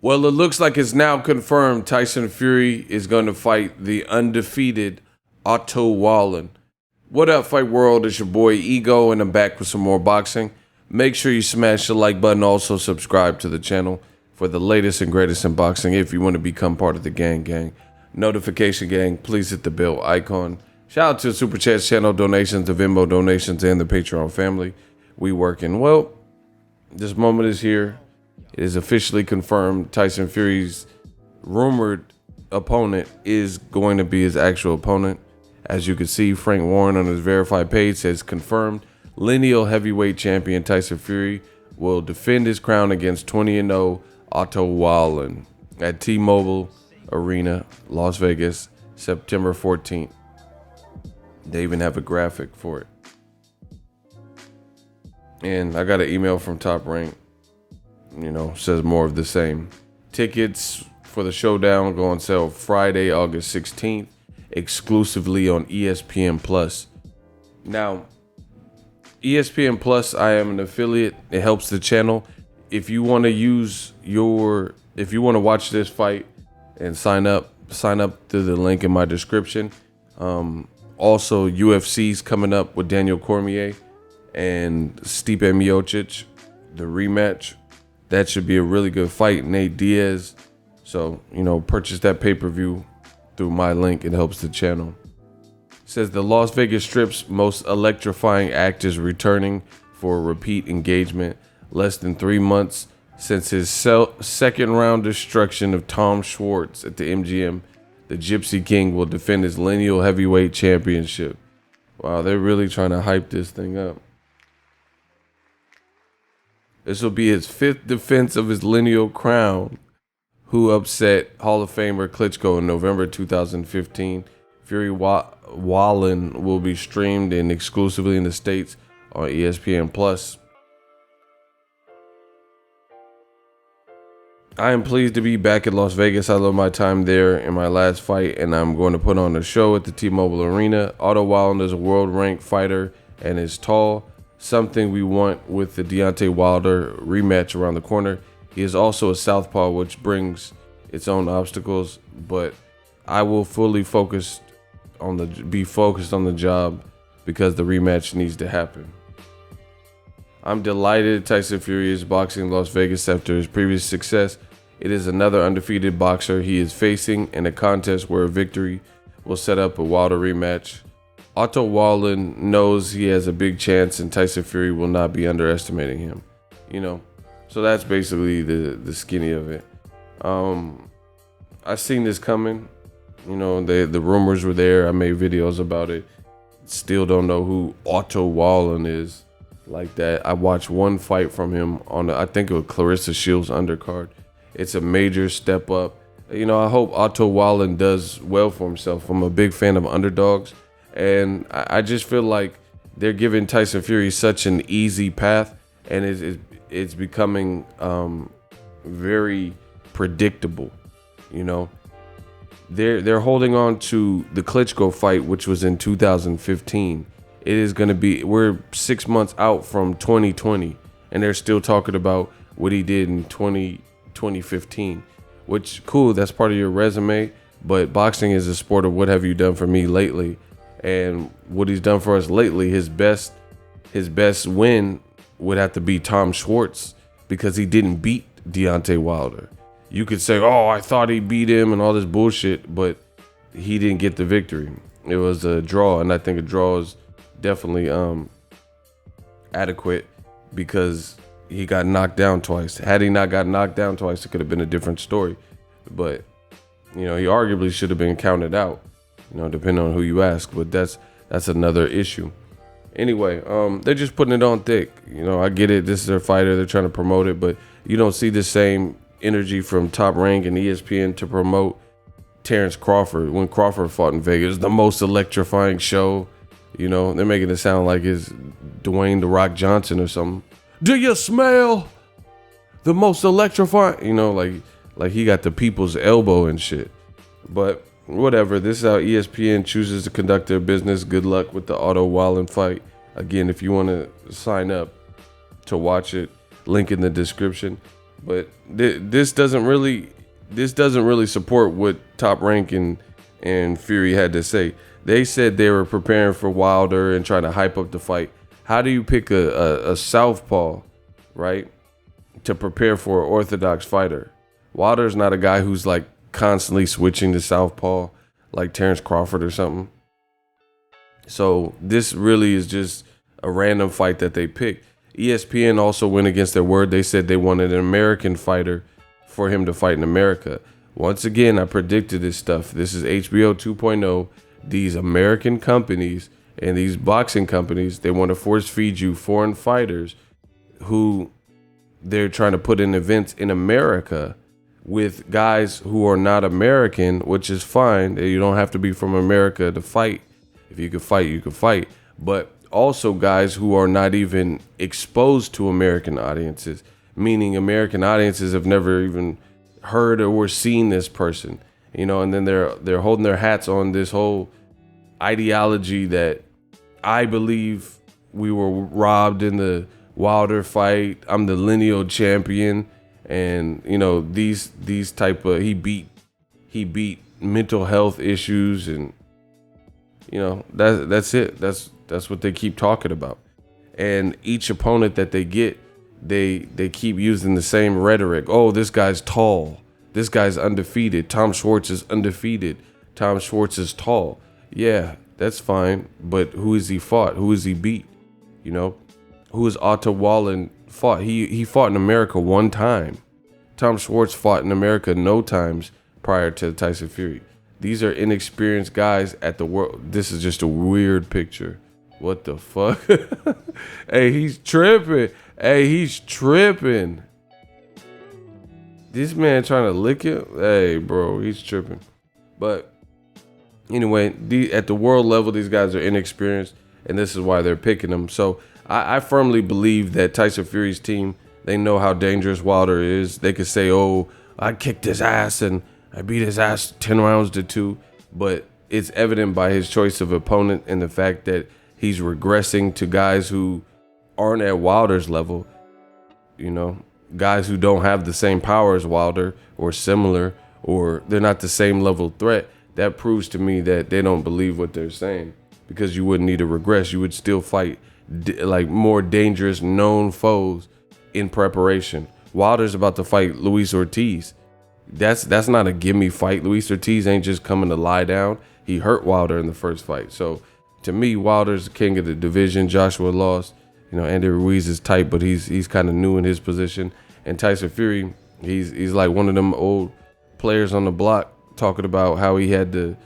Well, it looks like it's now confirmed Tyson Fury is going to fight the undefeated Otto Wallin. What up, Fight World? It's your boy Ego, and I'm back with some more boxing. Make sure you smash the like button. Also, subscribe to the channel for the latest and greatest in boxing. If you want to become part of the gang, notification gang, please hit the bell icon. Shout out to the Super Chats channel donations, the Venmo donations, and the Patreon family. We working. Well, this moment is here. It is officially confirmed Tyson Fury's rumored opponent is going to be his actual opponent. As you can see, Frank Warren on his verified page says confirmed lineal heavyweight champion Tyson Fury will defend his crown against 20-0 Otto Wallin at T-Mobile Arena, Las Vegas, September 14th. They even have a graphic for it. And I got an email from Top Rank. Says more of the same. Tickets for the showdown go on sale Friday, August 16th, exclusively on ESPN Plus. Now, ESPN Plus, I am an affiliate. It helps the channel. If you want to watch this fight and sign up through the link in my description. Also, UFC's coming up with Daniel Cormier and Stipe Miocic, the rematch. That should be a really good fight. Nate Diaz. So, purchase that pay-per-view through my link. It helps the channel. It says the Las Vegas Strip's most electrifying act is returning for a repeat engagement. Less than 3 months since his second round destruction of Tom Schwarz at the MGM, the Gypsy King will defend his lineal heavyweight championship. Wow, they're really trying to hype this thing up. This will be his 5th defense of his lineal crown, who upset Hall of Famer Klitschko in November 2015. Fury Wallin will be streamed in exclusively in the States on ESPN Plus. I am pleased to be back at Las Vegas. I love my time there in my last fight, and I'm going to put on a show at the T-Mobile Arena. Otto Wallin is a world-ranked fighter and is tall. Something we want with the Deontay Wilder rematch around the corner. He is also a southpaw, which brings its own obstacles, but I will be focused on the job because the rematch needs to happen. I'm delighted Tyson Fury is boxing Las Vegas after his previous success. It is another undefeated boxer he is facing in a contest where a victory will set up a Wilder rematch. Otto Wallin knows he has a big chance, and Tyson Fury will not be underestimating him. So that's basically the skinny of it. I seen this coming. The rumors were there. I made videos about it. Still don't know who Otto Wallin is like that. I watched one fight from him on I think it was Clarissa Shields undercard. It's a major step up. I hope Otto Wallin does well for himself. I'm a big fan of underdogs. And I just feel like they're giving Tyson Fury such an easy path, and it's becoming very predictable. They're holding on to the Klitschko fight, which was in 2015. It is going to be, we're 6 months out from 2020, and they're still talking about what he did in 2015, which cool. That's part of your resume. But boxing is a sport of what have you done for me lately. And what he's done for us lately, his best win would have to be Tom Schwarz, because he didn't beat Deontay Wilder. You could say, oh, I thought he beat him and all this bullshit, but he didn't get the victory. It was a draw, and I think a draw is definitely adequate because he got knocked down twice. Had he not got knocked down twice, it could have been a different story. But, he arguably should have been counted out. Depending on who you ask, but that's another issue. Anyway, they're just putting it on thick. I get it. This is their fighter. They're trying to promote it, but you don't see the same energy from Top Rank and ESPN to promote Terrence Crawford when Crawford fought in Vegas. The most electrifying show. They're making it sound like it's Dwayne "The Rock" Johnson or something. Do you smell the most electrifying? Like he got the people's elbow and shit. But whatever. This is how ESPN chooses to conduct their business. Good luck with the Otto Wallin fight. Again, if you want to sign up to watch it, link in the description. But this doesn't really support what Top Rank and Fury had to say. They said they were preparing for Wilder and trying to hype up the fight. How do you pick a southpaw, right, to prepare for an orthodox fighter? Wilder's not a guy who's like constantly switching to southpaw like Terrence Crawford or something. So this really is just a random fight that they picked. ESPN also went against their word. They said they wanted an American fighter for him to fight in America. Once again, I predicted this stuff. This is HBO 2.0. These American companies and these boxing companies, they want to force feed you foreign fighters who they're trying to put in events in America with guys who are not American, which is fine. You don't have to be from America to fight. If you could fight, you could fight. But also guys who are not even exposed to American audiences, meaning American audiences have never even heard or seen this person, and then they're holding their hats on this whole ideology that I believe we were robbed in the Wilder fight. I'm the lineal champion, and these type of he beat mental health issues, and that's it. That's what they keep talking about. And each opponent that they get, they keep using the same rhetoric. Oh, this guy's tall. This guy's undefeated. Tom Schwarz is undefeated. Tom Schwarz is tall. Yeah, that's fine. But who has he fought? Who has he beat? Who has Otto Wallin fought? He fought in America one time. Tom Schwarz fought in America no times prior to Tyson Fury. These are inexperienced guys at the world. This is just a weird picture. What the fuck? Hey, he's tripping. This man trying to lick it. Hey, bro, he's tripping. But anyway, at the world level, these guys are inexperienced, and this is why they're picking them. So I firmly believe that Tyson Fury's team, they know how dangerous Wilder is. They could say, oh, I kicked his ass and I beat his ass 10 rounds to 2. But it's evident by his choice of opponent and the fact that he's regressing to guys who aren't at Wilder's level, guys who don't have the same power as Wilder or similar, or they're not the same level threat. That proves to me that they don't believe what they're saying, because you wouldn't need to regress. You would still fight like more dangerous known foes in preparation. Wilder's about to fight Luis Ortiz. That's not a gimme fight. Luis Ortiz ain't just coming to lie down. He hurt Wilder in the first fight. So to me, Wilder's the king of the division. Joshua lost. Andy Ruiz is tight, but he's kind of new in his position. And Tyson Fury, he's like one of them old players on the block talking about how he had the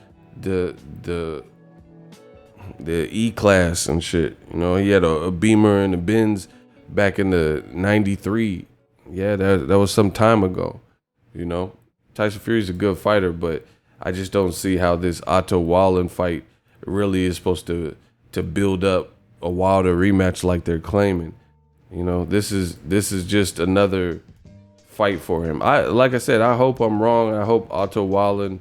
E-Class and shit. He had a Beamer and a Benz back in the 93. Yeah, that was some time ago. Tyson Fury's a good fighter, but I just don't see how this Otto Wallin fight really is supposed to build up a Wilder rematch like they're claiming. This is just another fight for him. Like I said, I hope I'm wrong. I hope Otto Wallin,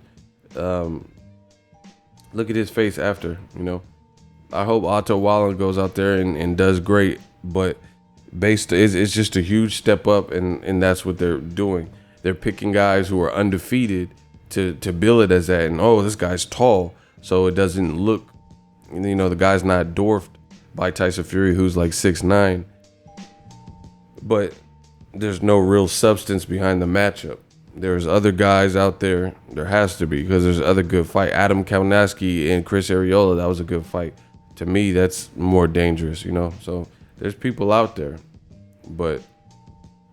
look at his face after, I hope Otto Wallin goes out there and does great, but it's just a huge step up, and that's what they're doing. They're picking guys who are undefeated to bill it as that, and this guy's tall, so it doesn't look, the guy's not dwarfed by Tyson Fury, who's like 6'9", but there's no real substance behind the matchup. There's other guys out there. There has to be, because there's other good fight. Adam Kaunasky and Chris Arreola, that was a good fight. To me, that's more dangerous, So there's people out there, but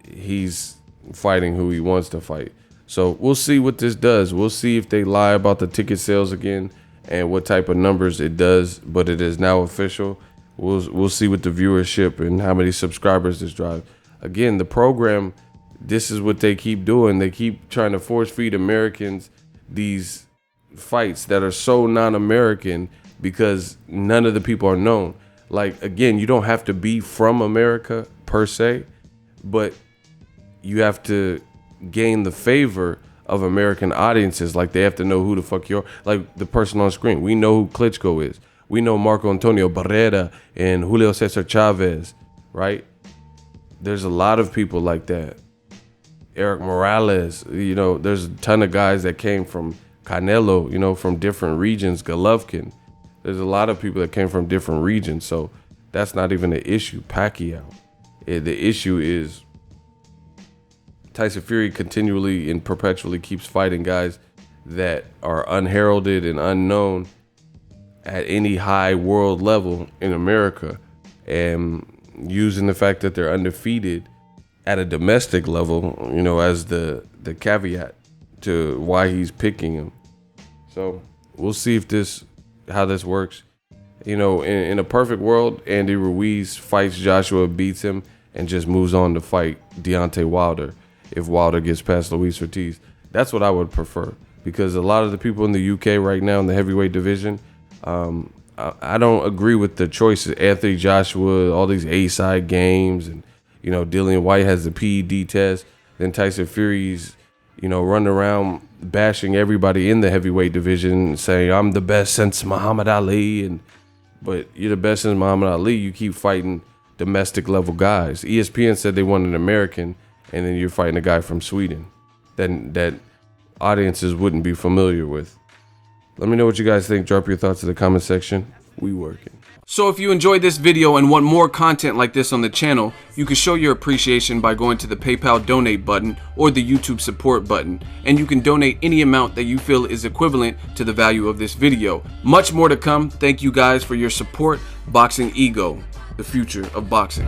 he's fighting who he wants to fight. So we'll see what this does. We'll see if they lie about the ticket sales again and what type of numbers it does, but it is now official. We'll see what the viewership and how many subscribers this drives. Again, the program, this is what they keep doing. They keep trying to force feed Americans these fights that are so non-American because none of the people are known. Like, again, you don't have to be from America per se, but you have to gain the favor of American audiences. Like, they have to know who the fuck you're, like the person on screen. We know who Klitschko is. We know Marco Antonio Barrera and Julio Cesar Chavez, right? There's a lot of people like that. Eric Morales, you know, there's a ton of guys that came from Canelo, you know, from different regions, Golovkin. There's a lot of people that came from different regions, so that's not even an issue. Pacquiao. The issue is Tyson Fury continually and perpetually keeps fighting guys that are unheralded and unknown at any high world level in America, and using the fact that they're undefeated at a domestic level, you know, as the caveat to why he's picking him. So we'll see if how this works. You know, in a perfect world, Andy Ruiz fights Joshua, beats him, and just moves on to fight Deontay Wilder if Wilder gets past Luis Ortiz. That's what I would prefer, because a lot of the people in the UK right now in the heavyweight division, I don't agree with the choices. Anthony Joshua, all these A-side games, and, you know, Dillian White has the PED test. Then Tyson Fury's, you know, running around bashing everybody in the heavyweight division, saying, I'm the best since Muhammad Ali. But you're the best since Muhammad Ali. You keep fighting domestic level guys. ESPN said they want an American, and then you're fighting a guy from Sweden that audiences wouldn't be familiar with. Let me know what you guys think. Drop your thoughts in the comment section. We working. So if you enjoyed this video and want more content like this on the channel, you can show your appreciation by going to the PayPal donate button or the YouTube support button, and you can donate any amount that you feel is equivalent to the value of this video. Much more to come. Thank you guys for your support. Boxingego, the future of boxing.